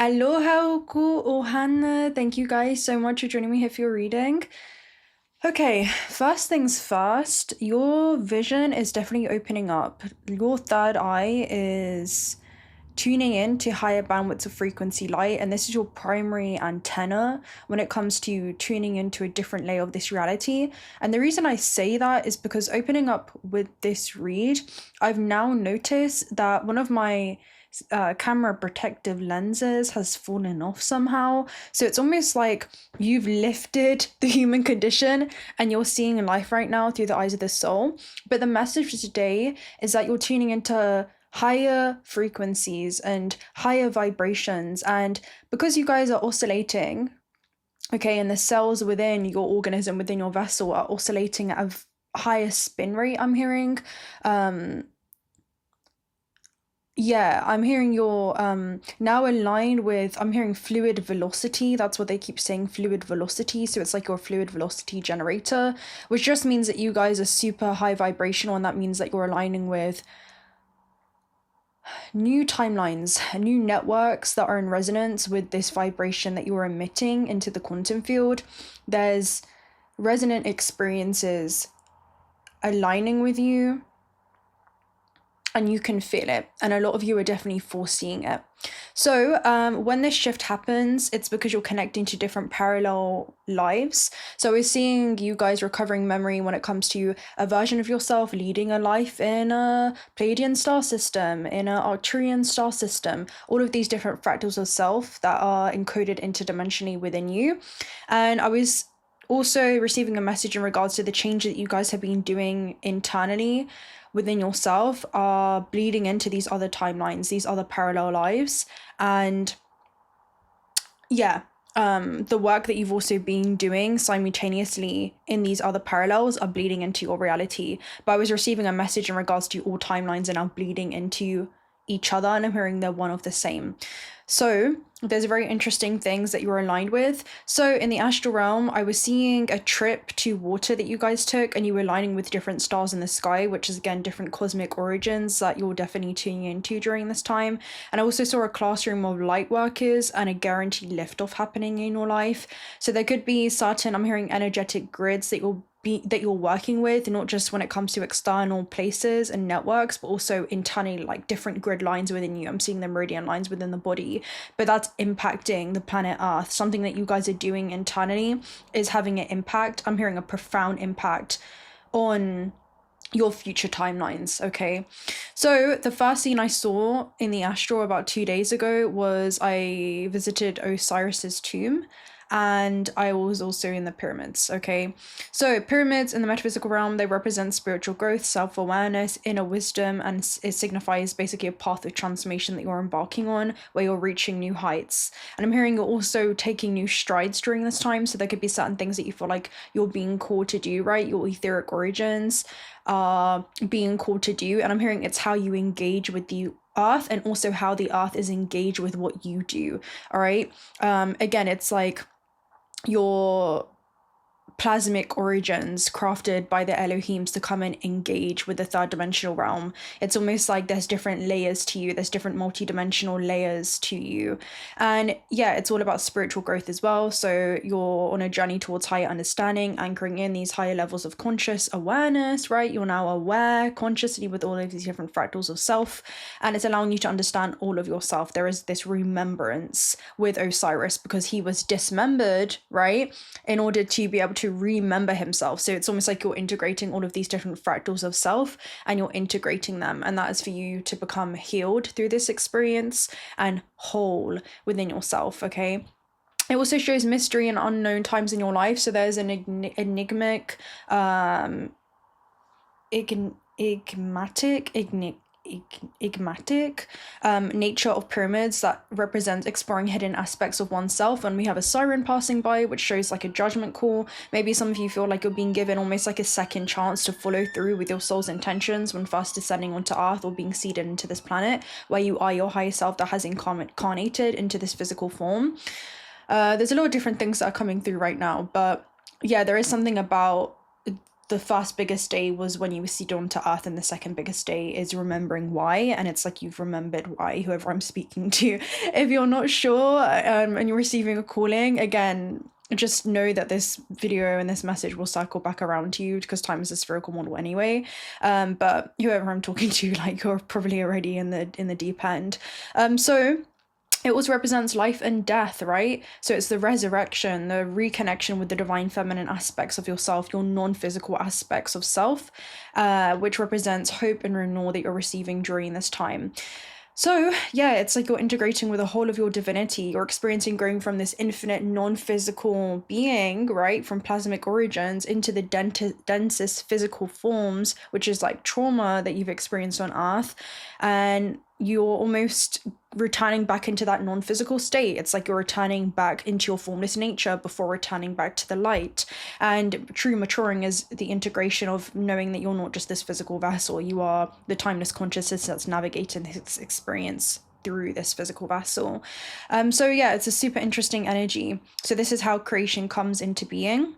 Aloha ku ohana. Thank you guys so much for joining me here for your reading. Okay, first things first, your vision is definitely opening up. Your third eye is tuning in to higher bandwidths of frequency light, and this is your primary antenna when it comes to tuning into a different layer of this reality. And the reason I say that is because opening up with this read, I've now noticed that one of my camera protective lenses has fallen off somehow. So it's almost like you've lifted the human condition and you're seeing life right now through the eyes of the soul. But the message for today is that you're tuning into higher frequencies and higher vibrations. And because you guys are oscillating, okay, and the cells within your organism, within your vessel, are oscillating at a higher spin rate, I'm hearing. I'm hearing you're now aligned with, I'm hearing fluid velocity. That's what they keep saying, fluid velocity. So it's like your fluid velocity generator, which just means that you guys are super high vibrational, and that means that you're aligning with new timelines, new networks that are in resonance with this vibration that you're emitting into the quantum field. There's resonant experiences aligning with you, and you can feel it, and a lot of you are definitely foreseeing it. So when this shift happens, it's because you're connecting to different parallel lives. So we're seeing you guys recovering memory when it comes to a version of yourself leading a life in a Pleiadian star system, in a Arcturian star system, all of these different fractals of self that are encoded interdimensionally within you. And I was also receiving a message in regards to the change that you guys have been doing internally within yourself are bleeding into these other timelines, these other parallel lives. And the work that you've also been doing simultaneously in these other parallels are bleeding into your reality. But I was receiving a message in regards to all timelines are now bleeding into each other, and I'm hearing they're one of the same. So there's very interesting things that you're aligned with. So in the astral realm, I was seeing a trip to water that you guys took, and you were aligning with different stars in the sky, which is again different cosmic origins that you're definitely tuning into during this time. And I also saw a classroom of light workers and a guaranteed liftoff happening in your life. So there could be certain, I'm hearing energetic grids that you're working with, not just when it comes to external places and networks, but also internally, like different grid lines within you. I'm seeing the meridian lines within the body, but that's impacting the planet Earth. Something that you guys are doing internally is having an impact. I'm hearing a profound impact on your future timelines. Okay, so the first scene I saw in the astral about 2 days ago was I visited Osiris's tomb, and I was also in the pyramids. Okay, so pyramids in the metaphysical realm, they represent spiritual growth, self-awareness, inner wisdom, and it signifies basically a path of transformation that you're embarking on, where you're reaching new heights. And I'm hearing you're also taking new strides during this time. So there could be certain things that you feel like you're being called to do, right? Your etheric origins are being called to do. And I'm hearing it's how you engage with the earth, and also how the earth is engaged with what you do. All right, again, it's like your plasmic origins crafted by the Elohims to come and engage with the third dimensional realm. It's almost like there's different layers to you, there's different multi-dimensional layers to you. And it's all about spiritual growth as well. So you're on a journey towards higher understanding, anchoring in these higher levels of conscious awareness, right? You're now aware consciously with all of these different fractals of self, and it's allowing you to understand all of yourself. There is this remembrance with Osiris because he was dismembered, right, in order to be able to remember himself. So it's almost like you're integrating all of these different fractals of self, and you're integrating them, and that is for you to become healed through this experience and whole within yourself. Okay, it also shows mystery and unknown times in your life. So there's an enigmatic nature of pyramids that represents exploring hidden aspects of oneself. And we have a siren passing by, which shows like a judgment call. Maybe some of you feel like you're being given almost like a second chance to follow through with your soul's intentions when first descending onto earth or being seeded into this planet, where you are your higher self that has incarnated into this physical form. There's a lot of different things that are coming through right now, but there is something about the first biggest day was when you were seeded onto Earth, and the second biggest day is remembering why. And it's like you've remembered why, whoever I'm speaking to. If you're not sure and you're receiving a calling, again, just know that this video and this message will circle back around to you, because time is a spherical model anyway. But whoever I'm talking to, like, you're probably already in the deep end. So it also represents life and death, right? So it's the resurrection, the reconnection with the divine feminine aspects of yourself, your non-physical aspects of self, which represents hope and renewal that you're receiving during this time. So yeah, it's like you're integrating with the whole of your divinity. You're experiencing growing from this infinite non-physical being, right, from plasmic origins, into the densest physical forms, which is like trauma that you've experienced on Earth. And you're almost returning back into that non-physical state. It's like you're returning back into your formless nature before returning back to the light. And true maturing is the integration of knowing that you're not just this physical vessel. You are the timeless consciousness that's navigating this experience through this physical vessel. So yeah, it's a super interesting energy. So this is how creation comes into being.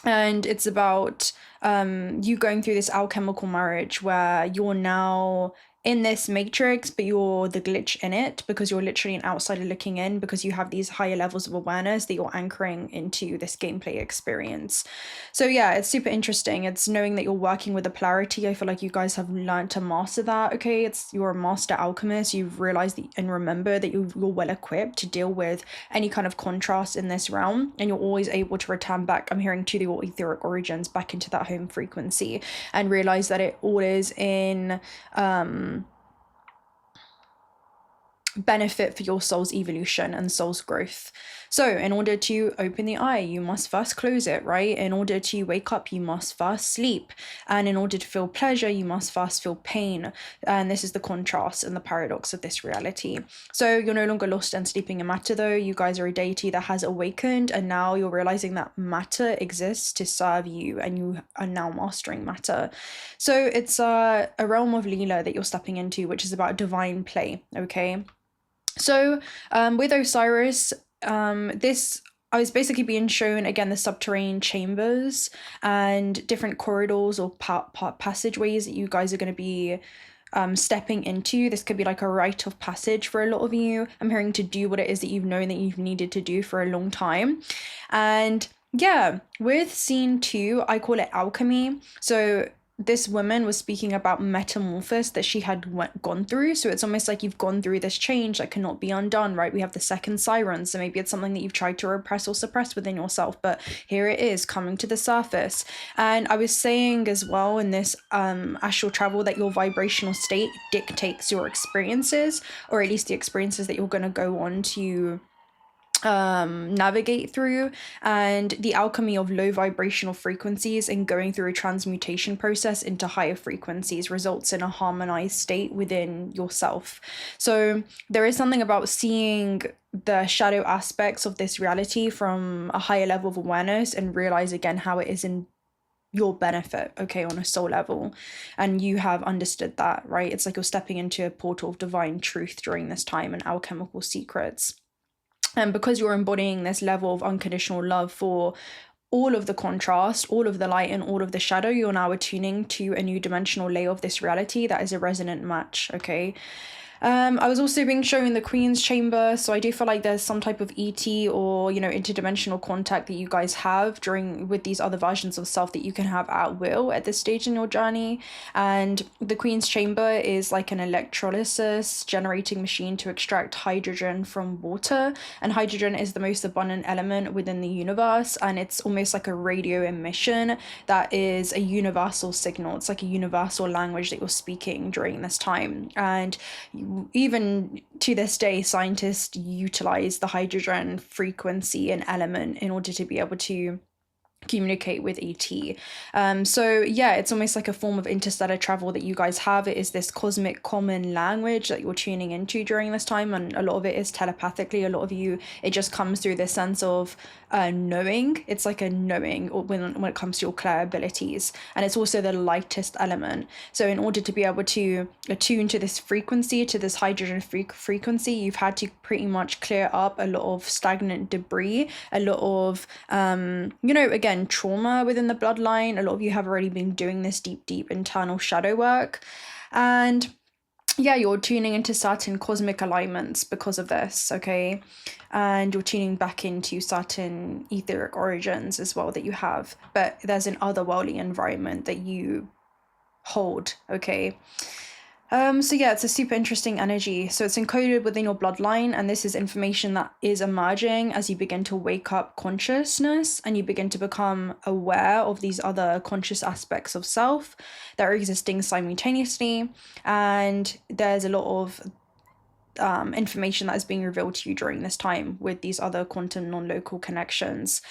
And it's about you going through this alchemical marriage where you're now in this matrix, but you're the glitch in it, because you're literally an outsider looking in, because you have these higher levels of awareness that you're anchoring into this gameplay experience. So yeah, it's super interesting. It's knowing that you're working with the polarity. I feel like you guys have learned to master that. Okay, you're a master alchemist. You've realized and remember that you're well equipped to deal with any kind of contrast in this realm, and you're always able to return back, I'm hearing, to your etheric origins, back into that home frequency, and realize that it all is in benefit for your soul's evolution and soul's growth. So in order to open the eye, you must first close it, right? In order to wake up, you must first sleep. And in order to feel pleasure, you must first feel pain. And this is the contrast and the paradox of this reality. So you're no longer lost and sleeping in matter, though. You guys are a deity that has awakened, and now you're realizing that matter exists to serve you, and you are now mastering matter. So it's a realm of Leela that you're stepping into, which is about divine play, okay? So with Osiris, I was basically being shown, again, the subterranean chambers and different corridors or passageways that you guys are going to be stepping into. This could be like a rite of passage for a lot of you. I'm hearing to do what it is that you've known that you've needed to do for a long time. And yeah, with scene 2, I call it alchemy. So this woman was speaking about metamorphosis that she had gone through. So it's almost like you've gone through this change that cannot be undone, right? We have the second siren. So maybe it's something that you've tried to repress or suppress within yourself, but here it is coming to the surface. And I was saying as well in this astral travel that your vibrational state dictates your experiences, or at least the experiences that you're going to go on to navigate through. And the alchemy of low vibrational frequencies and going through a transmutation process into higher frequencies results in a harmonized state within yourself. So there is something about seeing the shadow aspects of this reality from a higher level of awareness and realize again how it is in your benefit, okay, on a soul level. And you have understood that, right? It's like you're stepping into a portal of divine truth during this time and alchemical secrets. And because you're embodying this level of unconditional love for all of the contrast, all of the light, and all of the shadow, you're now attuning to a new dimensional layer of this reality that is a resonant match, okay? I was also being shown the Queen's Chamber, so I do feel like there's some type of ET or, you know, interdimensional contact that you guys have with these other versions of self that you can have at will at this stage in your journey. And the Queen's Chamber is like an electrolysis generating machine to extract hydrogen from water, and hydrogen is the most abundant element within the universe, and it's almost like a radio emission that is a universal signal. It's like a universal language that you're speaking during this time. And even to this day, scientists utilize the hydrogen frequency and element in order to be able to communicate with ET. So yeah, it's almost like a form of interstellar travel that you guys have. It is this cosmic common language that you're tuning into during this time, and a lot of it is telepathically. A lot of you, it just comes through this sense of knowing. It's like a knowing when it comes to your clair abilities, and it's also the lightest element. So in order to be able to attune to this frequency, to this hydrogen frequency, you've had to pretty much clear up a lot of stagnant debris, a lot of again, again, trauma within the bloodline. A lot of you have already been doing this deep internal shadow work. And yeah, you're tuning into certain cosmic alignments because of this, okay? And you're tuning back into certain etheric origins as well that you have. But there's an otherworldly environment that you hold, okay? So yeah, it's a super interesting energy. So it's encoded within your bloodline, and this is information that is emerging as you begin to wake up consciousness and you begin to become aware of these other conscious aspects of self that are existing simultaneously. And there's a lot of information that is being revealed to you during this time with these other quantum non-local connections.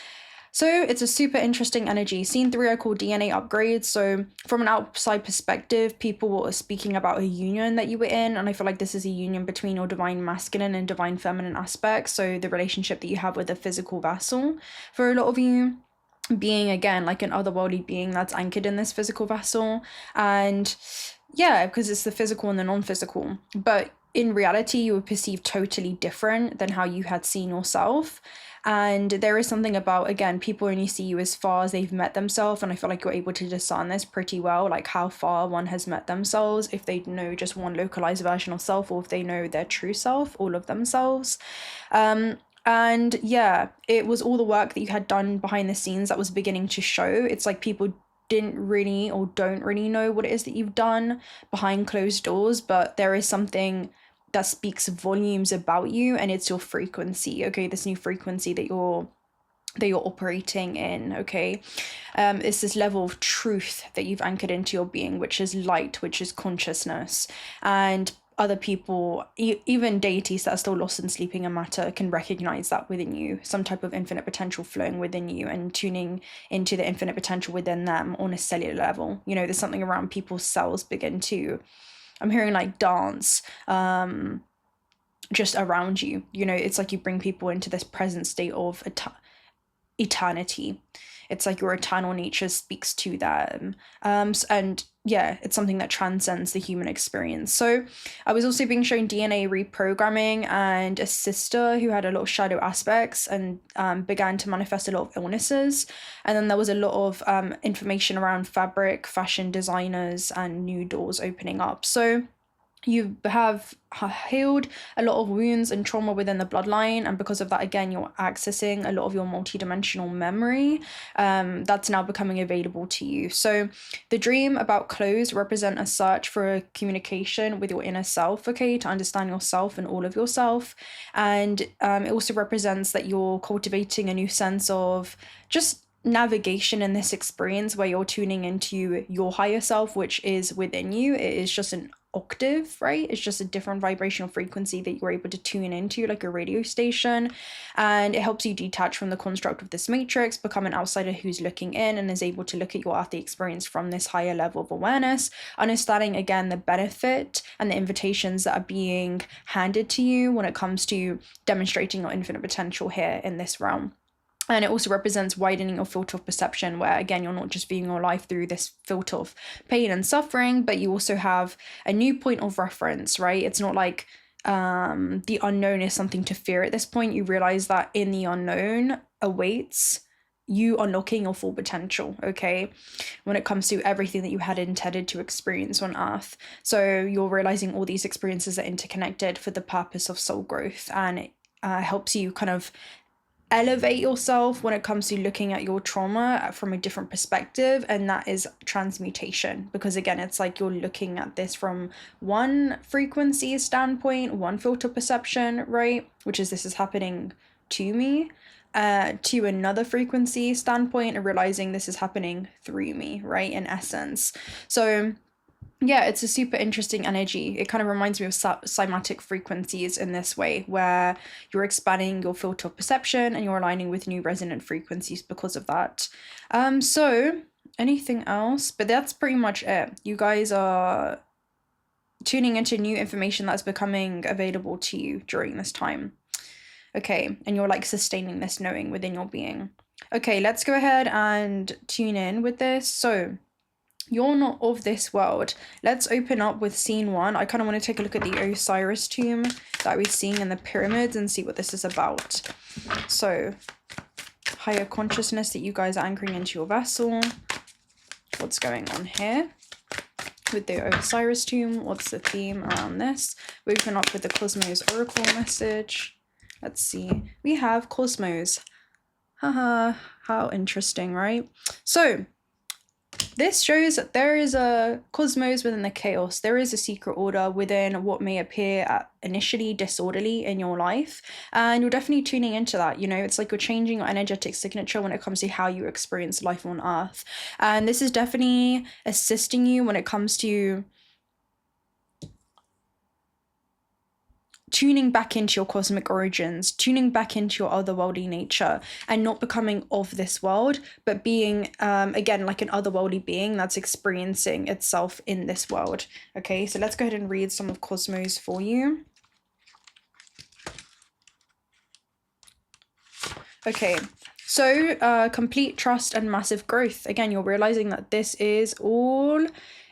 So it's a super interesting energy. Scene 3 are called DNA upgrades. So from an outside perspective, people are speaking about a union that you were in. And I feel like this is a union between your divine masculine and divine feminine aspects. So the relationship that you have with a physical vessel. For a lot of you, being, again, like an otherworldly being that's anchored in this physical vessel. And yeah, because it's the physical and the non-physical. But in reality, you were perceived totally different than how you had seen yourself. And there is something about, again, people only see you as far as they've met themselves. And I feel like you're able to discern this pretty well, like how far one has met themselves, if they know just one localized version of self, or if they know their true self, all of themselves. And yeah, it was all the work that you had done behind the scenes that was beginning to show. It's like people didn't really or don't really know what it is that you've done behind closed doors, but there is something that speaks volumes about you, and it's your frequency, okay? This new frequency that you're operating in, okay? It's this level of truth that you've anchored into your being, which is light, which is consciousness. And other people, even deities that are still lost in sleeping and matter, can recognize that within you, some type of infinite potential flowing within you and tuning into the infinite potential within them on a cellular level. You know, there's something around people's cells begin to, I'm hearing like dance just around you. You know, it's like you bring people into this present state of eternity. It's like your eternal nature speaks to them. And yeah, it's something that transcends the human experience. So I was also being shown DNA reprogramming and a sister who had a lot of shadow aspects and began to manifest a lot of illnesses. And then there was a lot of information around fabric, fashion designers, and new doors opening up. So you have healed a lot of wounds and trauma within the bloodline, and because of that, again, you're accessing a lot of your multidimensional memory that's now becoming available to you. So the dream about clothes represent a search for a communication with your inner self, okay, to understand yourself and all of yourself. And it also represents that you're cultivating a new sense of just navigation in this experience where you're tuning into your higher self, which is within you. It is just an octave, right? It's just a different vibrational frequency that you're able to tune into, like a radio station, and it helps you detach from the construct of this matrix, become an outsider who's looking in and is able to look at your earthly experience from this higher level of awareness, understanding again the benefit and the invitations that are being handed to you when it comes to demonstrating your infinite potential here in this realm. And it also represents widening your filter of perception, where, again, you're not just viewing your life through this filter of pain and suffering, but you also have a new point of reference, right? It's not like the unknown is something to fear at this point. You realize that in the unknown awaits you unlocking your full potential, okay? When it comes to everything that you had intended to experience on Earth. So you're realizing all these experiences are interconnected for the purpose of soul growth, and it helps you kind of elevate yourself when it comes to looking at your trauma from a different perspective, and that is transmutation, because again, it's like you're looking at this from one frequency standpoint, one filter perception, right, which is this is happening to me, to another frequency standpoint and realizing this is happening through me, right, in essence. So yeah, it's a super interesting energy. It kind of reminds me of cymatic frequencies in this way, where you're expanding your filter of perception and you're aligning with new resonant frequencies because of that. So anything else? But that's pretty much it. You guys are tuning into new information that's becoming available to you during this time. Okay, and you're like sustaining this knowing within your being. Okay, let's go ahead and tune in with this. So you're not of this world. Let's open up with scene 1. I kind of want to take a look at the Osiris tomb that we're seeing in the pyramids and see what this is about. So, higher consciousness that you guys are anchoring into your vessel. What's going on here with the Osiris tomb? What's the theme around this? We open up with the Cosmos Oracle message. Let's see. We have Cosmos. Haha, how interesting, right? So this shows that there is a cosmos within the chaos. There is a secret order within what may appear initially disorderly in your life. And you're definitely tuning into that. You know, it's like you're changing your energetic signature when it comes to how you experience life on Earth. And this is definitely assisting you when it comes to tuning back into your cosmic origins, tuning back into your otherworldly nature, and not becoming of this world, but being, again, like an otherworldly being that's experiencing itself in this world. Okay, so let's go ahead and read some of Cosmos for you. Okay, so complete trust and massive growth. Again, you're realizing that this is all...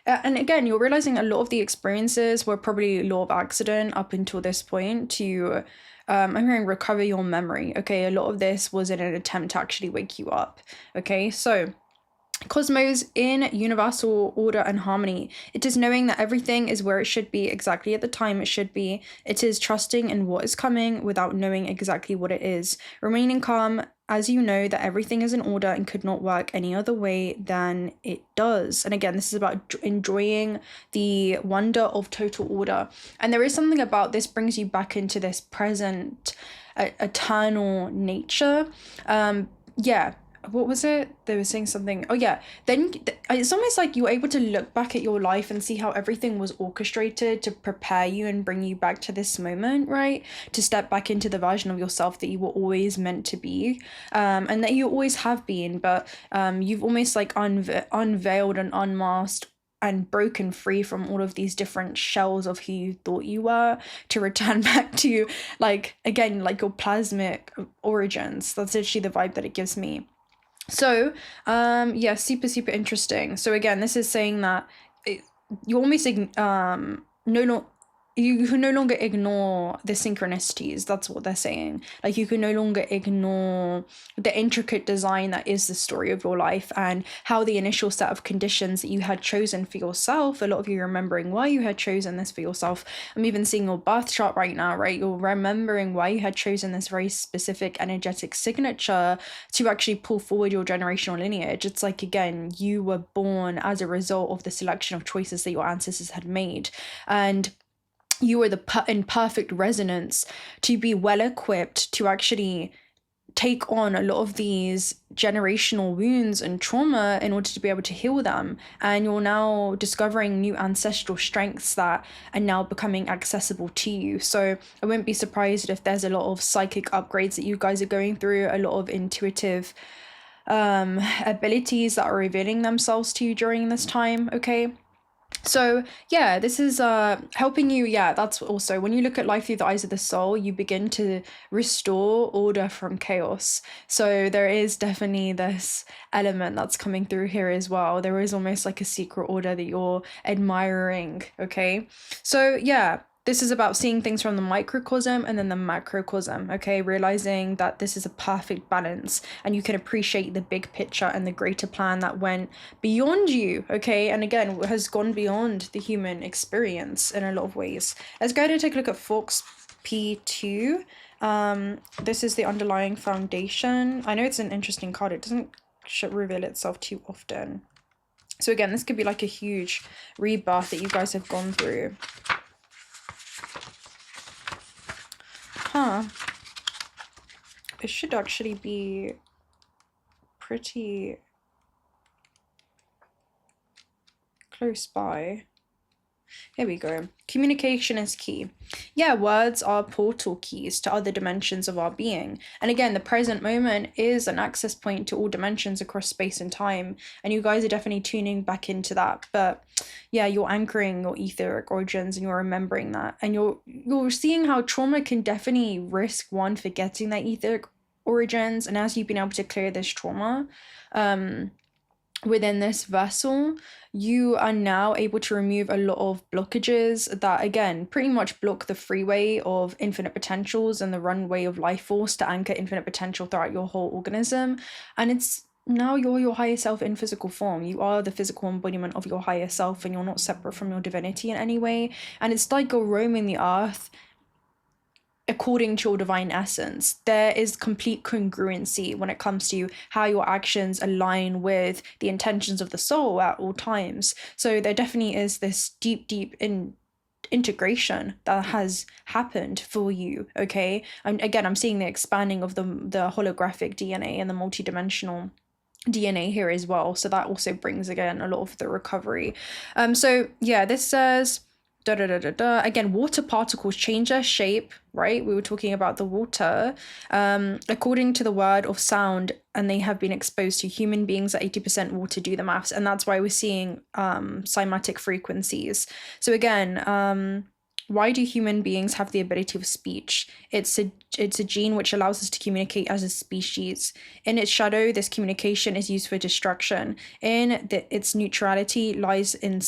and again, you're realizing a lot of the experiences were probably law of accident up until this point to, I'm hearing recover your memory. Okay, a lot of this was in an attempt to actually wake you up. Okay, so Cosmos in universal order and harmony. It is knowing that everything is where it should be exactly at the time it should be. It is trusting in what is coming without knowing exactly what it is. Remaining calm as you know that everything is in order and could not work any other way than it does. And again, this is about enjoying the wonder of total order. And there is something about this brings you back into this present eternal nature. Yeah. What was it? They were saying something. Oh yeah. Then it's almost like you're able to look back at your life and see how everything was orchestrated to prepare you and bring you back to this moment, right? To step back into the version of yourself that you were always meant to be, and that you always have been, but you've almost like unveiled and unmasked and broken free from all of these different shells of who you thought you were to return back to, like, again, like your plasmic origins. That's actually the vibe that it gives me. So, yeah, super interesting. So again, this is saying that you almost you can no longer ignore the synchronicities. That's what they're saying. Like, you can no longer ignore the intricate design that is the story of your life and how the initial set of conditions that you had chosen for yourself. A lot of you are remembering why you had chosen this for yourself. I'm even seeing your birth chart right now, right? You're remembering why you had chosen this very specific energetic signature to actually pull forward your generational lineage. It's like, again, you were born as a result of the selection of choices that your ancestors had made. And you were in perfect resonance to be well equipped to actually take on a lot of these generational wounds and trauma in order to be able to heal them. And you're now discovering new ancestral strengths that are now becoming accessible to you. So I wouldn't be surprised if there's a lot of psychic upgrades that you guys are going through, a lot of intuitive abilities that are revealing themselves to you during this time. Okay. So yeah, this is helping you. Yeah, that's also when you look at life through the eyes of the soul, you begin to restore order from chaos. So there is definitely this element that's coming through here as well. There is almost like a secret order that you're admiring. Okay, so yeah, this is about seeing things from the microcosm and then the macrocosm, okay? Realizing that this is a perfect balance and you can appreciate the big picture and the greater plan that went beyond you, okay? And again, has gone beyond the human experience in a lot of ways. Let's go ahead and take a look at Fox P2. This is the underlying foundation. I know it's an interesting card. It doesn't reveal itself too often. So again, this could be like a huge rebirth that you guys have gone through. It should actually be pretty close by. Here we go. Communication is key. Yeah, words are portal keys to other dimensions of our being. And again, the present moment is an access point to all dimensions across space and time. And you guys are definitely tuning back into that. But yeah, you're anchoring your etheric origins and you're remembering that. And you're seeing how trauma can definitely risk one forgetting that etheric origins. And as you've been able to clear this trauma, within this vessel, you are now able to remove a lot of blockages that, again, pretty much block the freeway of infinite potentials and the runway of life force to anchor infinite potential throughout your whole organism. And it's now you're your higher self in physical form. You are the physical embodiment of your higher self, and you're not separate from your divinity in any way. And it's like you're roaming the earth according to your divine essence. There is complete congruency when it comes to how your actions align with the intentions of the soul at all times. So there definitely is this deep integration that has happened for you. Okay, and again, I'm seeing the expanding of the holographic DNA and the multidimensional DNA here as well. So that also brings, again, a lot of the recovery. So yeah, this says again, water particles change their shape, right? We were talking about the water, according to the word of sound, and they have been exposed to human beings at 80% water. Do the maths, and that's why we're seeing cymatic frequencies. So again, why do human beings have the ability of speech? It's a gene which allows us to communicate as a species. In its shadow, this communication is used for destruction. In its neutrality lies in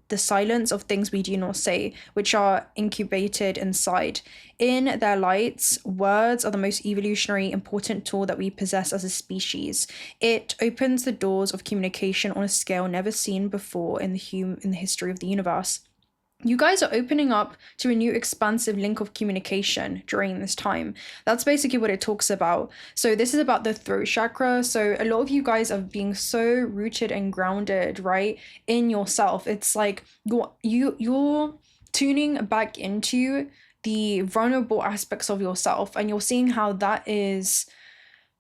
the silence of things we do not say, which are incubated inside. In their lights, words are the most evolutionary important tool that we possess as a species. It opens the doors of communication on a scale never seen before in the history of the universe. You guys are opening up to a new expansive link of communication during this time. That's basically what it talks about. So this is about the throat chakra. So a lot of you guys are being so rooted and grounded, right, in yourself. It's like you're tuning back into the vulnerable aspects of yourself, and you're seeing how that is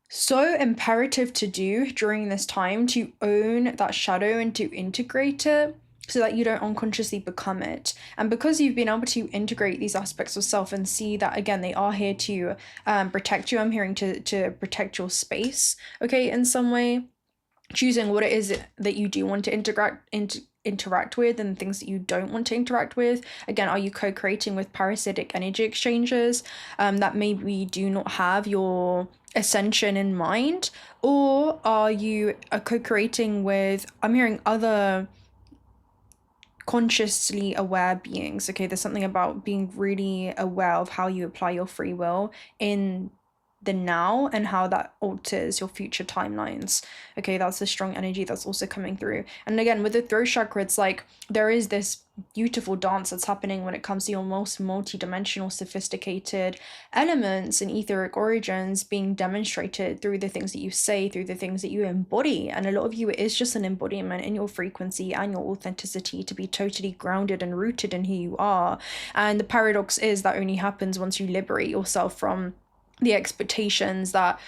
so imperative to do during this time, to own that shadow and to integrate it, so that you don't unconsciously become it. And because you've been able to integrate these aspects of self and see that, again, they are here to protect you. I'm hearing to protect your space, okay, in some way, choosing what it is that you do want to interact with and things that you don't want to interact with. Again, are you co-creating with parasitic energy exchanges that maybe do not have your ascension in mind? Or are you co-creating with, I'm hearing, other consciously aware beings? Okay, there's something about being really aware of how you apply your free will in the now and how that alters your future timelines. Okay, that's the strong energy that's also coming through. And again, with the throat chakra, it's like there is this beautiful dance that's happening when it comes to your most multi-dimensional, sophisticated elements and etheric origins being demonstrated through the things that you say, through the things that you embody. And a lot of you, it is just an embodiment in your frequency and your authenticity to be totally grounded and rooted in who you are. And the paradox is that only happens once you liberate yourself from the expectations that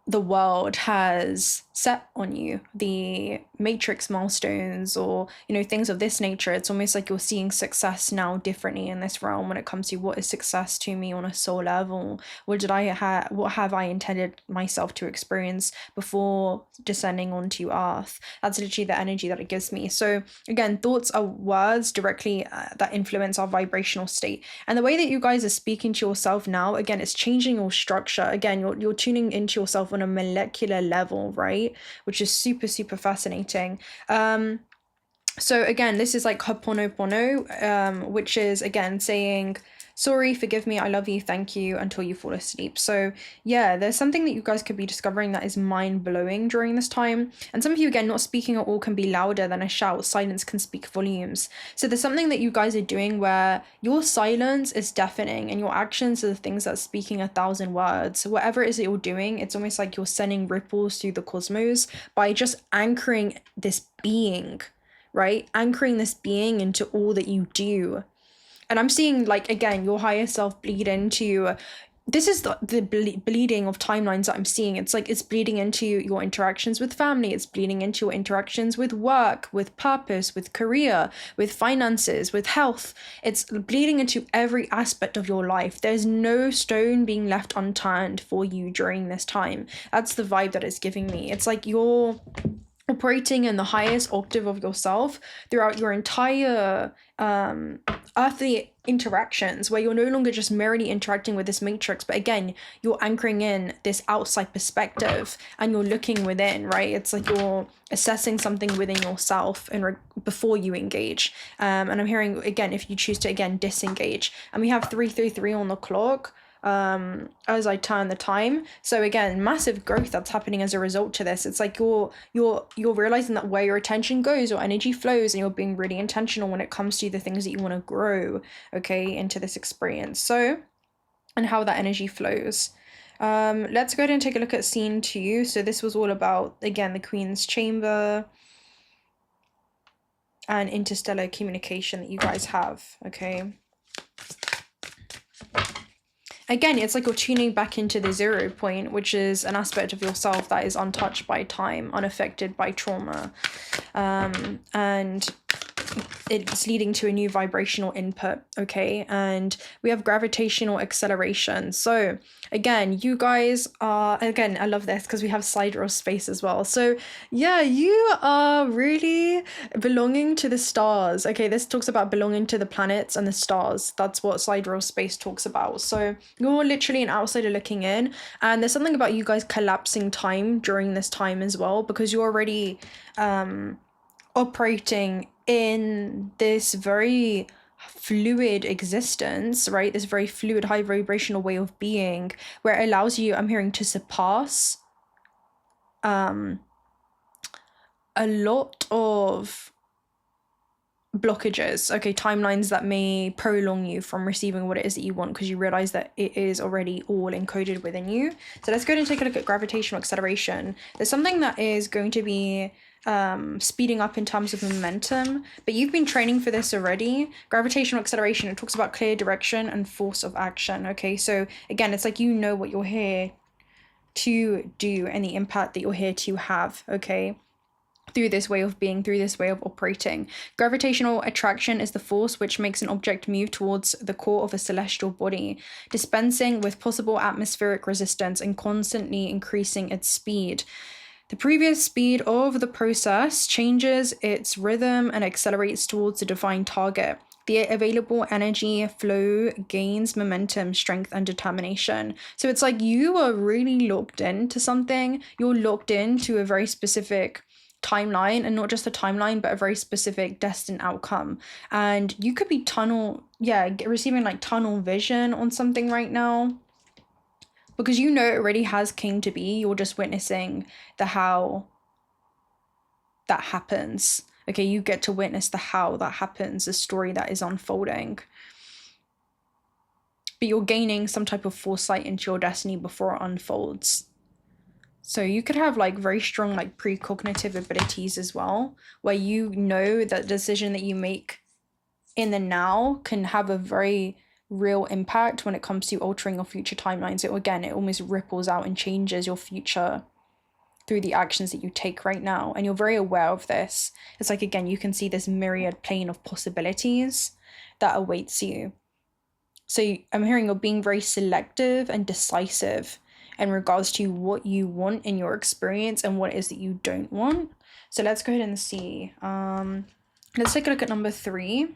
the world has set on you, the matrix milestones, or things of this nature. It's almost like you're seeing success now differently in this realm when it comes to what is success to me on a soul level. What have I intended myself to experience before descending onto earth? That's literally the energy that it gives me. So again, thoughts are words directly that influence our vibrational state, and the way that you guys are speaking to yourself now, again, it's changing your structure. Again, you're tuning into yourself on a molecular level, right? Which is super, super fascinating. So again, this is like Ho'oponopono, which is, again, saying, sorry, forgive me, I love you, thank you, until you fall asleep. So yeah, there's something that you guys could be discovering that is mind-blowing during this time. And some of you, again, not speaking at all can be louder than a shout. Silence can speak volumes. So there's something that you guys are doing where your silence is deafening and your actions are the things that are speaking 1,000 words. So whatever it is that you're doing, it's almost like you're sending ripples through the cosmos by just anchoring this being, right? Anchoring this being into all that you do. And I'm seeing, like, again, your higher self bleed into, this is the bleeding of timelines that I'm seeing. It's like it's bleeding into your interactions with family. It's bleeding into your interactions with work, with purpose, with career, with finances, with health. It's bleeding into every aspect of your life. There's no stone being left unturned for you during this time. That's the vibe that it's giving me. It's like you're operating in the highest octave of yourself throughout your entire earthly interactions, where you're no longer just merely interacting with this matrix, but again, you're anchoring in this outside perspective and you're looking within, right? It's like you're assessing something within yourself and before you engage. And I'm hearing, again, if you choose to, again, disengage. And we have 333 on the clock as I turn the time. So again, massive growth that's happening as a result to this. It's like you're realizing that where your attention goes, your energy flows, and you're being really intentional when it comes to the things that you want to grow, okay, into this experience. So, and how that energy flows. Let's go ahead and take a look at scene 2. So this was all about, again, the Queen's Chamber and interstellar communication that you guys have, okay? Again, it's like you're tuning back into the 0 point, which is an aspect of yourself that is untouched by time, unaffected by trauma. And it's leading to a new vibrational input, okay? And we have gravitational acceleration. So again, you guys are, again, I love this because we have sidereal space as well. So yeah, you are really belonging to the stars, okay? This talks about belonging to the planets and the stars. That's what sidereal space talks about. So you're literally an outsider looking in, and there's something about you guys collapsing time during this time as well, because you're already operating in this very fluid existence, right? This very fluid, high vibrational way of being, where it allows you, I'm hearing, to surpass a lot of blockages, okay, timelines that may prolong you from receiving what it is that you want, because you realize that it is already all encoded within you. So let's go ahead and take a look at gravitational acceleration. There's something that is going to be speeding up in terms of momentum, but you've been training for this already. Gravitational acceleration, it talks about clear direction and force of action, okay? So again, it's like you know what you're here to do and the impact that you're here to have, okay? Through this way of being, through this way of operating. Gravitational attraction is the force which makes an object move towards the core of a celestial body, dispensing with possible atmospheric resistance and constantly increasing its speed. The previous speed of the process changes its rhythm and accelerates towards a defined target. The available energy flow gains momentum, strength, and determination. So it's like you are really locked into something. You're locked into a very specific timeline, and not just a timeline, but a very specific destined outcome. And you could be receiving like tunnel vision on something right now, because you know it already has came to be. You're just witnessing the how that happens. Okay, you get to witness the how that happens, the story that is unfolding. But you're gaining some type of foresight into your destiny before it unfolds. So you could have like very strong like precognitive abilities as well, where you know that decision that you make in the now can have a very real impact when it comes to altering your future timelines. So again, it almost ripples out and changes your future through the actions that you take right now. And you're very aware of this. It's like, again, you can see this myriad plane of possibilities that awaits you. So I'm hearing you're being very selective and decisive in regards to what you want in your experience and what it is that you don't want. So let's go ahead and see. Let's take a look at number 3.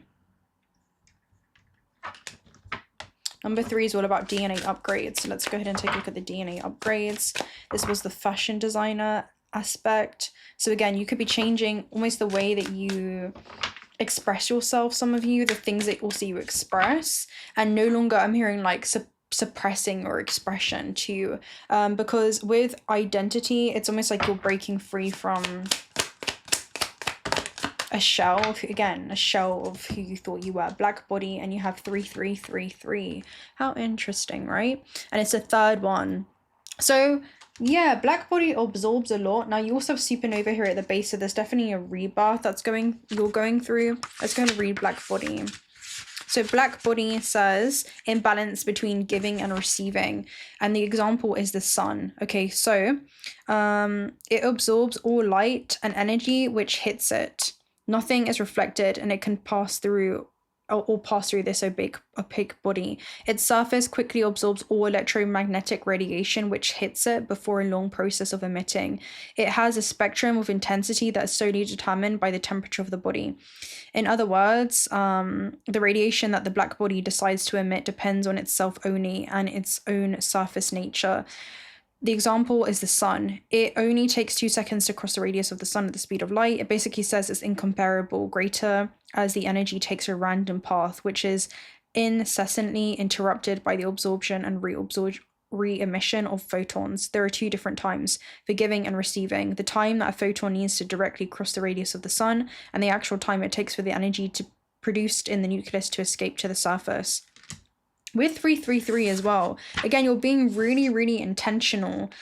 Number 3 is all about DNA upgrades. So let's go ahead and take a look at the DNA upgrades. This was the fashion designer aspect. So again, you could be changing almost the way that you express yourself, some of you, the things that also you express, and no longer, I'm hearing like suppressing your expression too, because with identity, it's almost like you're breaking free from a shell of who you thought you were. Black body, and you have 3333. How interesting, right? And it's a third one. So yeah, black body absorbs a lot. Now you also have supernova here at the base, so there's definitely a rebirth you're going through. Let's go and read black body. So black body says imbalance between giving and receiving, and the example is the sun. Okay, so it absorbs all light and energy which hits it. Nothing is reflected, and it can pass through or pass through this opaque body. Its surface quickly absorbs all electromagnetic radiation which hits it before a long process of emitting. It has a spectrum of intensity that is solely determined by the temperature of the body. In other words, the radiation that the black body decides to emit depends on itself only and its own surface nature. The example is the sun. It only takes 2 seconds to cross the radius of the sun at the speed of light. It basically says it's incomparable greater as the energy takes a random path, which is incessantly interrupted by the absorption and re-emission of photons. There are 2 different times for giving and receiving. The time that a photon needs to directly cross the radius of the sun, and the actual time it takes for the energy to produced in the nucleus to escape to the surface. With 333 as well, again, you're being really, really intentional.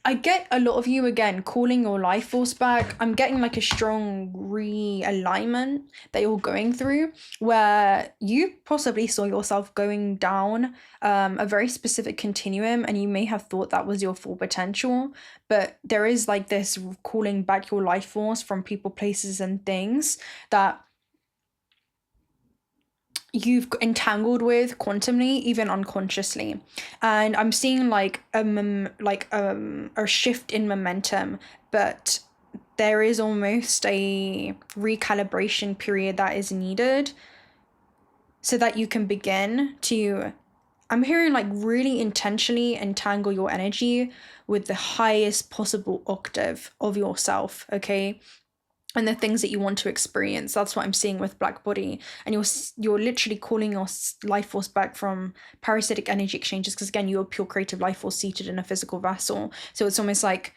I get a lot of you, again, calling your life force back. I'm getting like a strong realignment that you're going through, where you possibly saw yourself going down a very specific continuum, and you may have thought that was your full potential, but there is like this calling back your life force from people, places, and things that you've entangled with quantumly, even unconsciously. And I'm seeing like a shift in momentum, but there is almost a recalibration period that is needed so that you can begin to, I'm hearing like really intentionally entangle your energy with the highest possible octave of yourself, okay? And the things that you want to experience. That's what I'm seeing with black body. And you're literally calling your life force back from parasitic energy exchanges, because again, you're a pure creative life force seated in a physical vessel. So it's almost like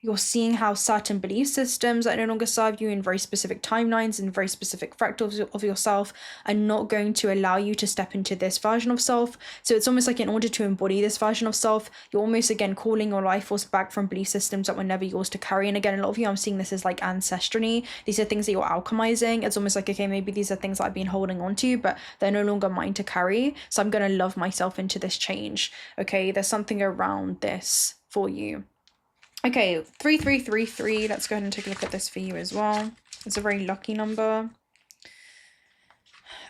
you're seeing how certain belief systems that no longer serve you in very specific timelines and very specific fractals of yourself are not going to allow you to step into this version of self. So it's almost like in order to embody this version of self, you're almost again calling your life force back from belief systems that were never yours to carry. And again, a lot of you, I'm seeing this as like ancestrally. These are things that you're alchemizing. It's almost like, okay, maybe these are things that I've been holding on to, but they're no longer mine to carry. So I'm going to love myself into this change. Okay, there's something around this for you. Okay, 3333, let's go ahead and take a look at this for you as well. It's a very lucky number.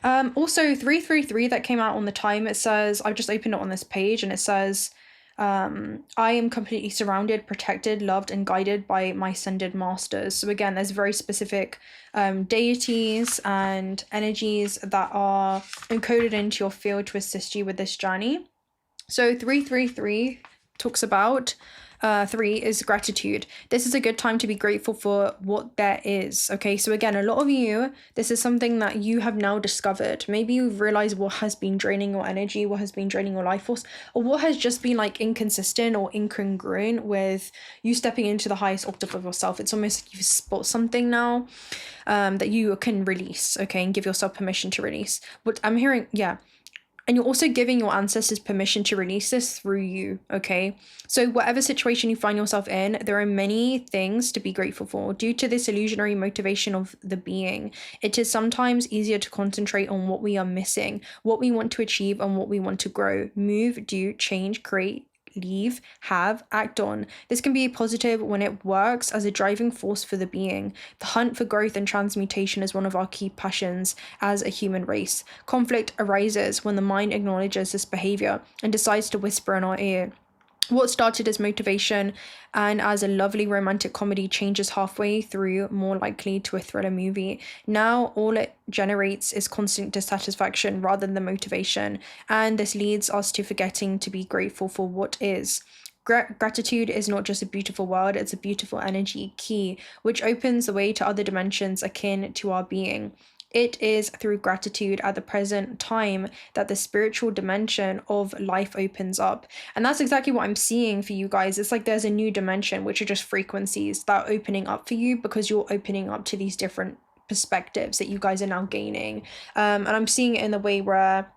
Also, 333 that came out on the time, it says, I've just opened it on this page, and it says, I am completely surrounded, protected, loved, and guided by my ascended masters. So again, there's very specific deities and energies that are encoded into your field to assist you with this journey. So 333 talks about 3 is gratitude. This is a good time to be grateful for what there is. Okay, so again, a lot of you, this is something that you have now discovered. Maybe you've realized what has been draining your energy, what has been draining your life force, or what has just been like inconsistent or incongruent with you stepping into the highest octave of yourself. It's almost like you spot something now that you can release, okay, and give yourself permission to release. But I'm hearing, yeah. And you're also giving your ancestors permission to release this through you, okay? So whatever situation you find yourself in, there are many things to be grateful for. Due to this illusionary motivation of the being, it is sometimes easier to concentrate on what we are missing, what we want to achieve, and what we want to grow, move, do, change, create, leave, have, act on. This can be positive when it works as a driving force for the being. The hunt for growth and transmutation is one of our key passions as a human race. Conflict arises when the mind acknowledges this behavior and decides to whisper in our ear. What started as motivation and as a lovely romantic comedy changes halfway through more likely to a thriller movie. Now all it generates is constant dissatisfaction rather than motivation, and this leads us to forgetting to be grateful for what is. Gratitude is not just a beautiful word, it's a beautiful energy key, which opens the way to other dimensions akin to our being. It is through gratitude at the present time that the spiritual dimension of life opens up. And that's exactly what I'm seeing for you guys. It's like there's a new dimension, which are just frequencies that are opening up for you because you're opening up to these different perspectives that you guys are now gaining. And I'm seeing it in the way where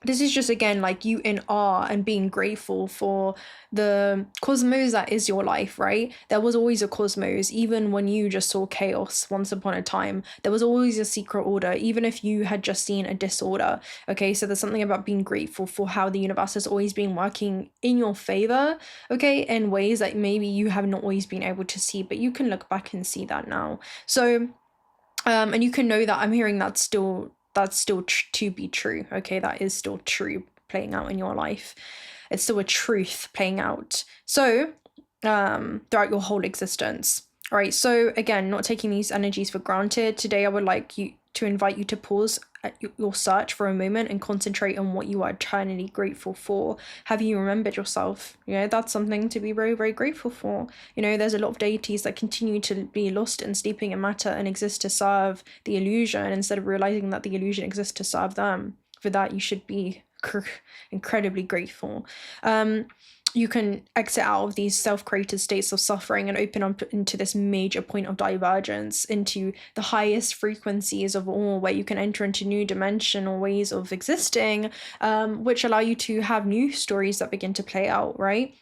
this is just, again, like you in awe and being grateful for the cosmos that is your life, right? There was always a cosmos, even when you just saw chaos once upon a time. There was always a secret order, even if you had just seen a disorder. Okay, so there's something about being grateful for how the universe has always been working in your favor, okay, in ways that maybe you have not always been able to see, but you can look back and see that now. So And you can know that I'm hearing that's still to be true. Okay, that is still true playing out in your life. It's still a truth playing out. So throughout your whole existence. All right, so again, not taking these energies for granted. Today, I would like to invite you to pause at your search for a moment and concentrate on what you are eternally grateful for. Have you remembered yourself? You know, that's something to be very, very grateful for. You know, there's a lot of deities that continue to be lost and sleeping in matter and exist to serve the illusion instead of realizing that the illusion exists to serve them. For that, you should be incredibly grateful. You can exit out of these self-created states of suffering and open up into this major point of divergence, into the highest frequencies of all, where you can enter into new dimensional ways of existing, which allow you to have new stories that begin to play out, right?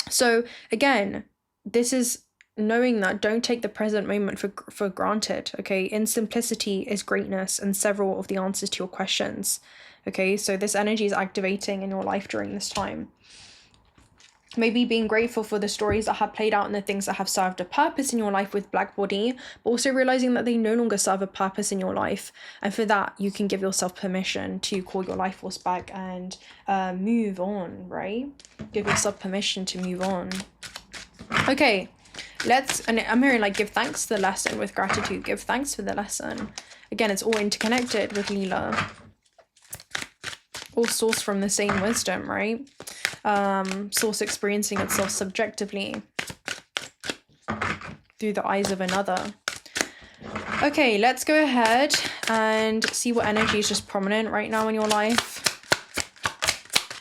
So again, this is knowing that don't take the present moment for granted, okay? In simplicity is greatness and several of the answers to your questions, okay? So this energy is activating in your life during this time. Maybe being grateful for the stories that have played out and the things that have served a purpose in your life with Black Body, but also realizing that they no longer serve a purpose in your life. And for that, you can give yourself permission to call your life force back and move on, right? Give yourself permission to move on. Okay, and I'm hearing like give thanks for the lesson with gratitude. Give thanks for the lesson. Again, it's all interconnected with Leela. All sourced from the same wisdom, right? Source experiencing itself subjectively through the eyes of another. Okay, let's go ahead and see what energy is just prominent right now in your life.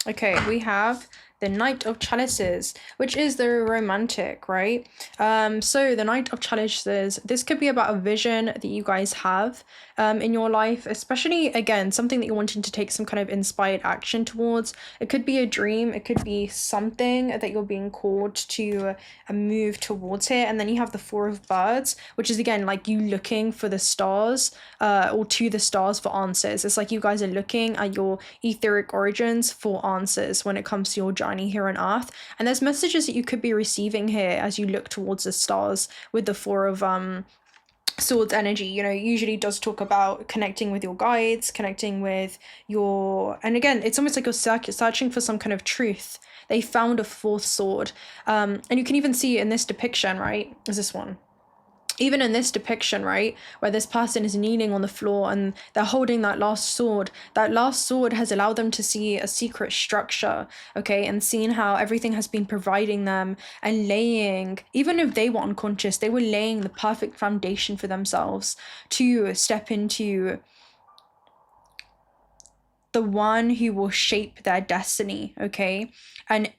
Okay, we have the Knight of Chalices, which is the romantic, right? So the Knight of Chalices, this could be about a vision that you guys have in your life, especially, again, something that you're wanting to take some kind of inspired action towards. It could be a dream, it could be something that you're being called to move towards here. And then you have the Four of Birds, which is, again, like you looking for the stars or to the stars for answers. It's like you guys are looking at your etheric origins for answers when it comes to your journey here on Earth. And there's messages that you could be receiving here as you look towards the stars with the Four of Swords energy. You know, it usually does talk about connecting with your guides, connecting with your, and again, it's almost like you're searching for some kind of truth. They found a fourth sword, and you can even see in this depiction, right, is this one. Even in this depiction, right, where this person is kneeling on the floor and they're holding that last sword has allowed them to see a secret structure, okay, and seeing how everything has been providing them and laying, even if they were unconscious, they were laying the perfect foundation for themselves to step into the one who will shape their destiny, okay? And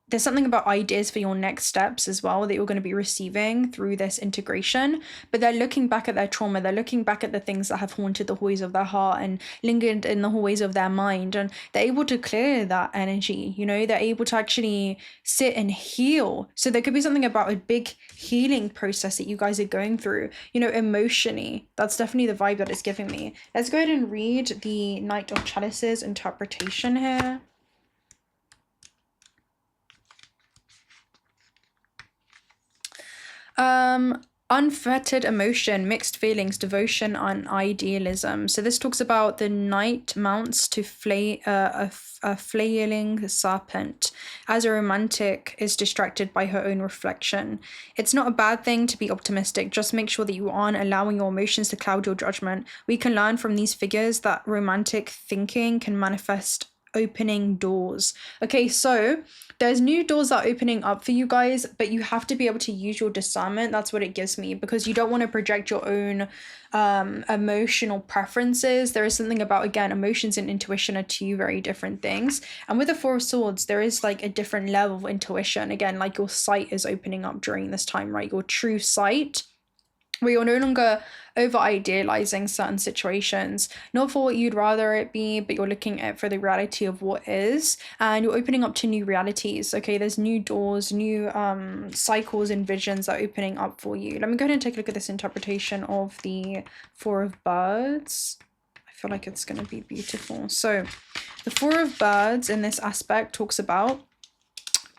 there's something about ideas for your next steps as well that you're going to be receiving through this integration, but they're looking back at their trauma, they're looking back at the things that have haunted the hallways of their heart and lingered in the hallways of their mind, and they're able to clear that energy, you know, they're able to actually sit and heal. So there could be something about a big healing process that you guys are going through, you know, emotionally. That's definitely the vibe that it's giving me. Let's go ahead and read the Knight of Chalices interpretation here. Unfettered emotion, mixed feelings, devotion, and idealism. So this talks about the knight mounts to a flailing serpent as a romantic is distracted by her own reflection. It's not a bad thing to be optimistic. Just make sure that you aren't allowing your emotions to cloud your judgment. We can learn from these figures that romantic thinking can manifest opening doors. Okay, so there's new doors that are opening up for you guys, but you have to be able to use your discernment. That's what it gives me, because you don't want to project your own emotional preferences. There is something about, again, emotions and intuition are two very different things. And with the Four of Swords, there is like a different level of intuition. Again, like your sight is opening up during this time, right? Your true sight, where you're no longer over idealizing certain situations, not for what you'd rather it be, but you're looking at for the reality of what is, and you're opening up to new realities. Okay, there's new doors, new cycles and visions that are opening up for you. Let me go ahead and take a look at this interpretation of the Four of Birds. I feel like it's going to be beautiful. So the Four of Birds in this aspect talks about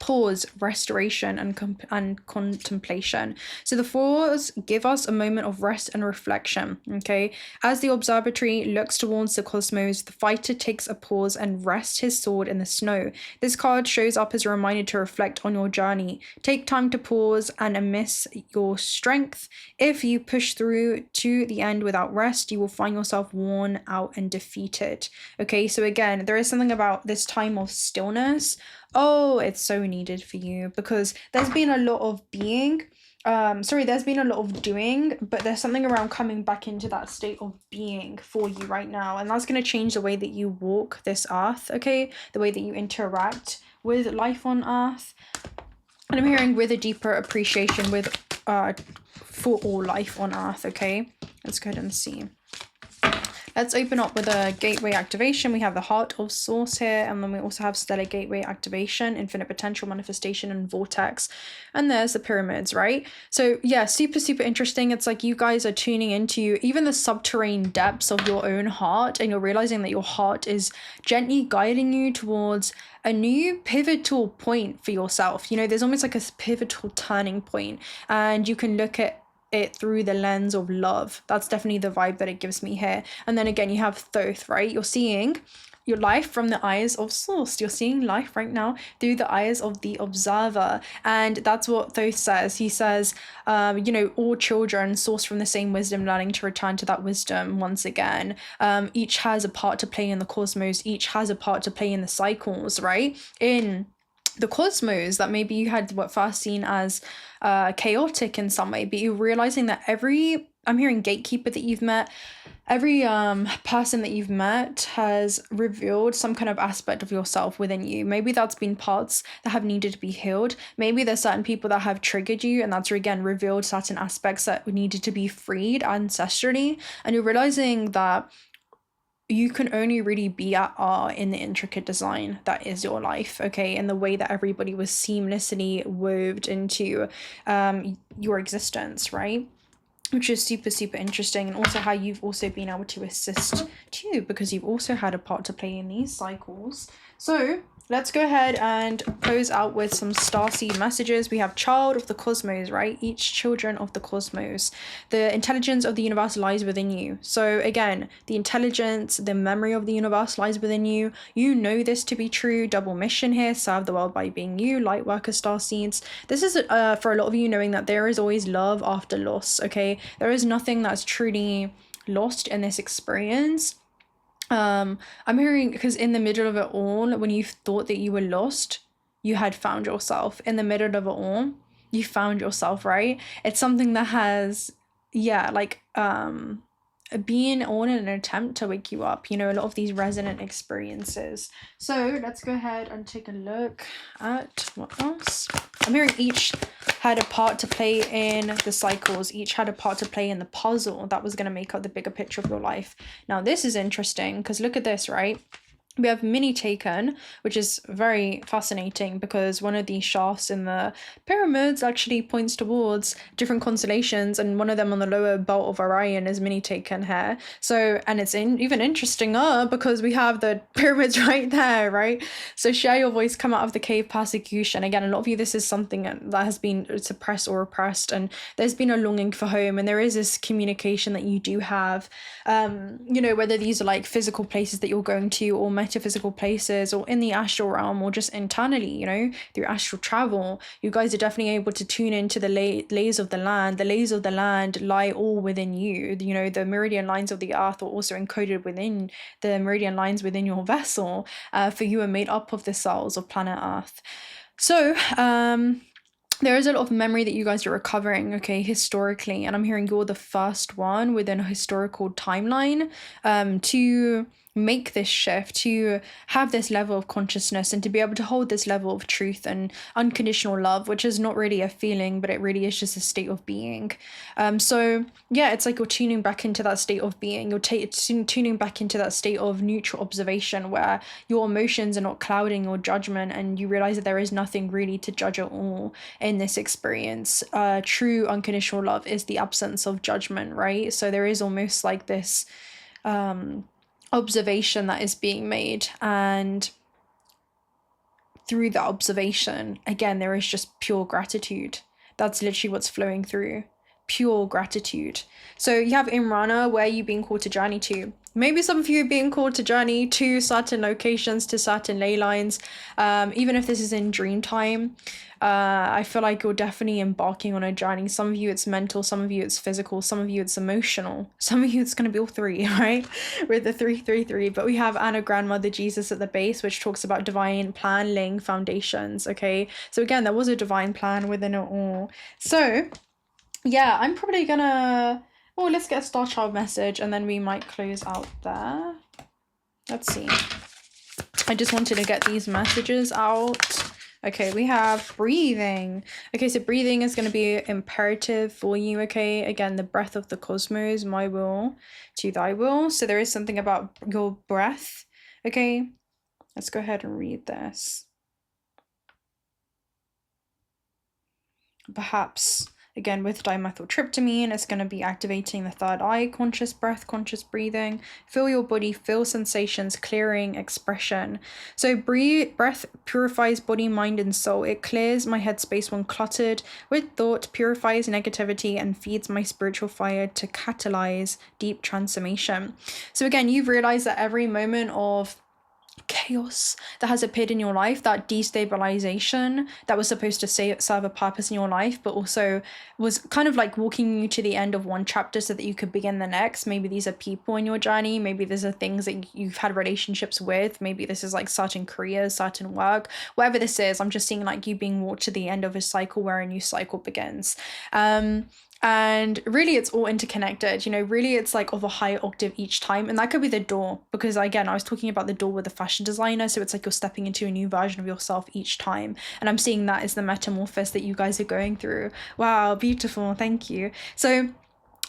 pause, restoration, and contemplation. So the fours give us a moment of rest and reflection, okay? As the observatory looks towards the cosmos, the fighter takes a pause and rests his sword in the snow. This card shows up as a reminder to reflect on your journey. Take time to pause and amass your strength. If you push through to the end without rest, you will find yourself worn out and defeated. Okay, so again, there is something about this time of stillness. Oh, it's so needed for you, because there's been a lot of being, there's been a lot of doing, but there's something around coming back into that state of being for you right now, and that's going to change the way that you walk this earth, okay? The way that you interact with life on earth. And I'm hearing with a deeper appreciation for all life on earth, okay? Let's go ahead and see. Let's open up with a gateway activation. We have the Heart of Source here, and then we also have Stellar Gateway activation, Infinite Potential Manifestation, and Vortex. And there's the pyramids, right? So yeah, super, super interesting. It's like you guys are tuning into even the subterranean depths of your own heart, and you're realizing that your heart is gently guiding you towards a new pivotal point for yourself. You know, there's almost like a pivotal turning point, and you can look at it through the lens of love. That's definitely the vibe that it gives me here. And then again, you have Thoth, right? You're seeing your life from the eyes of Source. You're seeing life right now through the eyes of the observer. And that's what Thoth says. He says, you know, all children source from the same wisdom, learning to return to that wisdom once again. Each has a part to play in the cosmos. Each has a part to play in the cycles, right? In the cosmos that maybe you had what first seen as chaotic in some way, but you're realizing that I'm hearing gatekeeper that you've met, every person that you've met has revealed some kind of aspect of yourself within you. Maybe that's been parts that have needed to be healed. Maybe there's certain people that have triggered you, and that's again revealed certain aspects that needed to be freed ancestrally. And you're realizing that you can only really be at art in the intricate design that is your life, okay? And the way that everybody was seamlessly woved into your existence, right? Which is super, super interesting. And also how you've also been able to assist too, because you've also had a part to play in these cycles. So let's go ahead and close out with some starseed messages. We have child of the cosmos, right? Each children of the cosmos. The intelligence of the universe lies within you. So again, the intelligence, the memory of the universe lies within you. You know this to be true. Double mission here. Serve the world by being you. Light worker starseeds. This is for a lot of you knowing that there is always love after loss, okay? There is nothing that's truly lost in this experience. I'm hearing, because in the middle of it all, when you thought that you were lost, you had found yourself. In the middle of it all, you found yourself, right? It's something that has, been on an attempt to wake you up, you know, a lot of these resonant experiences. So let's go ahead and take a look at what else. I'm hearing each had a part to play in the cycles. Each had a part to play in the puzzle that was going to make up the bigger picture of your life. Now this is interesting because look at this, right? We have mini taken, which is very fascinating because one of these shafts in the pyramids actually points towards different constellations, and one of them on the lower belt of Orion is mini taken here. So, and it's even interesting because we have the pyramids right there, right? So share your voice, come out of the cave persecution. Again, a lot of you, this is something that has been suppressed or repressed, and there's been a longing for home, and there is this communication that you do have, you know, whether these are like physical places that you're going to or metaphysical places or in the astral realm or just internally, you know, through astral travel. You guys are definitely able to tune into the lays of the land. The lays of the land lie all within you. You know, the meridian lines of the earth are also encoded within the meridian lines within your vessel, for you are made up of the cells of planet Earth. So there is a lot of memory that you guys are recovering, okay, historically, and I'm hearing you're the first one within a historical timeline to make this shift, to have this level of consciousness and to be able to hold this level of truth and unconditional love, which is not really a feeling, but it really is just a state of being. So yeah, it's like you're tuning back into that state of being. You're tuning back into that state of neutral observation where your emotions are not clouding your judgment, and you realize that there is nothing really to judge at all in this experience. True unconditional love is the absence of judgment, right? So there is almost like this observation that is being made, and through the observation, again, there is just pure gratitude. That's literally what's flowing through. Pure gratitude. So you have Imrana, where you being called to journey to. Maybe some of you are being called to journey to certain locations, to certain ley lines. Even if this is in dream time, I feel like you're definitely embarking on a journey. Some of you it's mental, some of you it's physical, some of you it's emotional, some of you it's going to be all three, right? With the 333. But we have Anna Grandmother Jesus at the base, which talks about divine plan laying foundations. Okay, so again, there was a divine plan within it all. So yeah, I'm probably gonna, oh, let's get a star child message and then we might close out there. Let's see. I just wanted to get these messages out. Okay, we have breathing. Okay, so breathing is going to be imperative for you, okay? Again, the breath of the cosmos, my will to thy will. So there is something about your breath, okay? Let's go ahead and read this. Perhaps, again, with dimethyltryptamine, it's going to be activating the third eye, conscious breath, conscious breathing. Feel your body, feel sensations, clearing, expression. So breath purifies body, mind, and soul. It clears my headspace when cluttered with thought, purifies negativity, and feeds my spiritual fire to catalyze deep transformation. So again, you've realized that every moment of chaos that has appeared in your life, that destabilization that was supposed to serve a purpose in your life, but also was kind of like walking you to the end of one chapter so that you could begin the next. Maybe these are people in your journey, maybe these are things that you've had relationships with, maybe this is like certain careers, certain work, whatever this is. I'm just seeing like you being walked to the end of a cycle where a new cycle begins. And really it's all interconnected, you know, really it's like of a higher octave each time. And that could be the door, because again, I was talking about the door with the fashion designer. So it's like you're stepping into a new version of yourself each time. And I'm seeing that as the metamorphosis that you guys are going through. Wow, beautiful. Thank you. So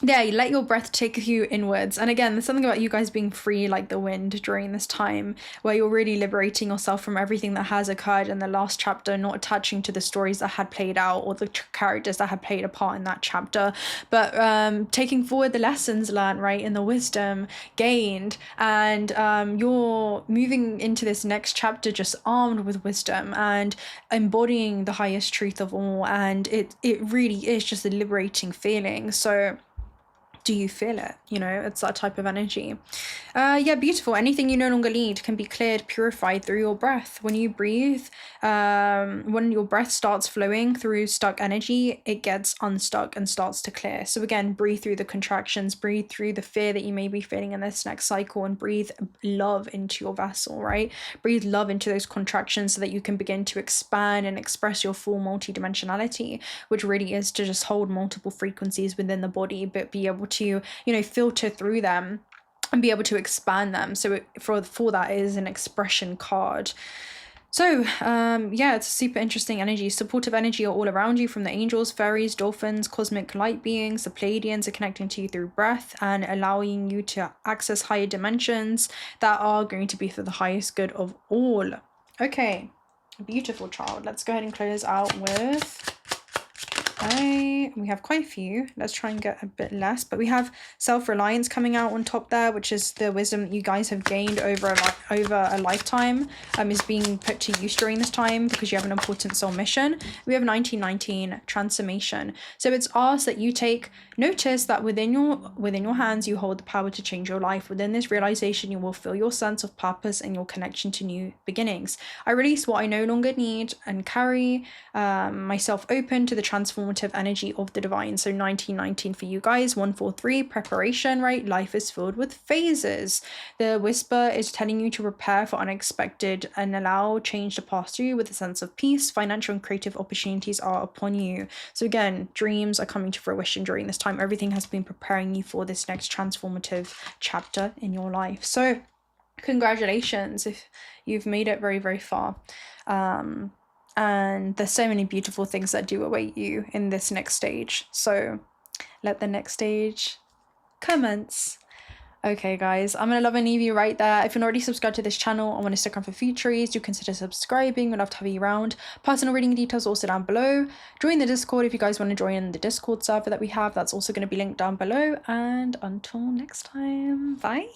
yeah, you let your breath take you inwards. And again, there's something about you guys being free like the wind during this time, where you're really liberating yourself from everything that has occurred in the last chapter, not attaching to the stories that had played out or the characters that had played a part in that chapter, but taking forward the lessons learned, right, and the wisdom gained. And you're moving into this next chapter just armed with wisdom and embodying the highest truth of all. And it really is just a liberating feeling. So do you feel it? You know, it's that type of energy. Yeah, beautiful. Anything you no longer need can be cleared, purified through your breath. When you breathe, when your breath starts flowing through stuck energy, it gets unstuck and starts to clear. So again, breathe through the contractions, breathe through the fear that you may be feeling in this next cycle, and breathe love into your vessel, right? Breathe love into those contractions so that you can begin to expand and express your full multidimensionality, which really is to just hold multiple frequencies within the body, but be able to, you know, filter through them and be able to expand them. So for that is an expression card. So yeah, it's a super interesting energy. Supportive energy are all around you, from the angels, fairies, dolphins, cosmic light beings. The Pleiadians are connecting to you through breath and allowing you to access higher dimensions that are going to be for the highest good of all. Okay, beautiful, child. Let's go ahead and close out with we have quite a few. Let's try and get a bit less, but we have self-reliance coming out on top there, which is the wisdom that you guys have gained over a lifetime, is being put to use during this time because you have an important soul mission. We have 1919 transformation. So it's asked that you take notice that within your hands you hold the power to change your life. Within this realization, you will feel your sense of purpose and your connection to new beginnings. I release what I no longer need and carry myself open to the transformative energy of the divine. So 1919 for you guys. 143 preparation, right? Life is filled with phases. The whisper is telling you to prepare for unexpected and allow change to pass through with a sense of peace. Financial and creative opportunities are upon you. So again, dreams are coming to fruition during this time. Everything has been preparing you for this next transformative chapter in your life. So congratulations if you've made it very, very far. And there's so many beautiful things that do await you in this next stage. So let the next stage commence. Okay, guys, I'm going to love and leave you right there. If you're not already subscribed to this channel and want to stick around for futuries, do consider subscribing. We'd love to have you around. Personal reading details also down below. Join the Discord if you guys want to join the Discord server that we have. That's also going to be linked down below. And until next time, bye.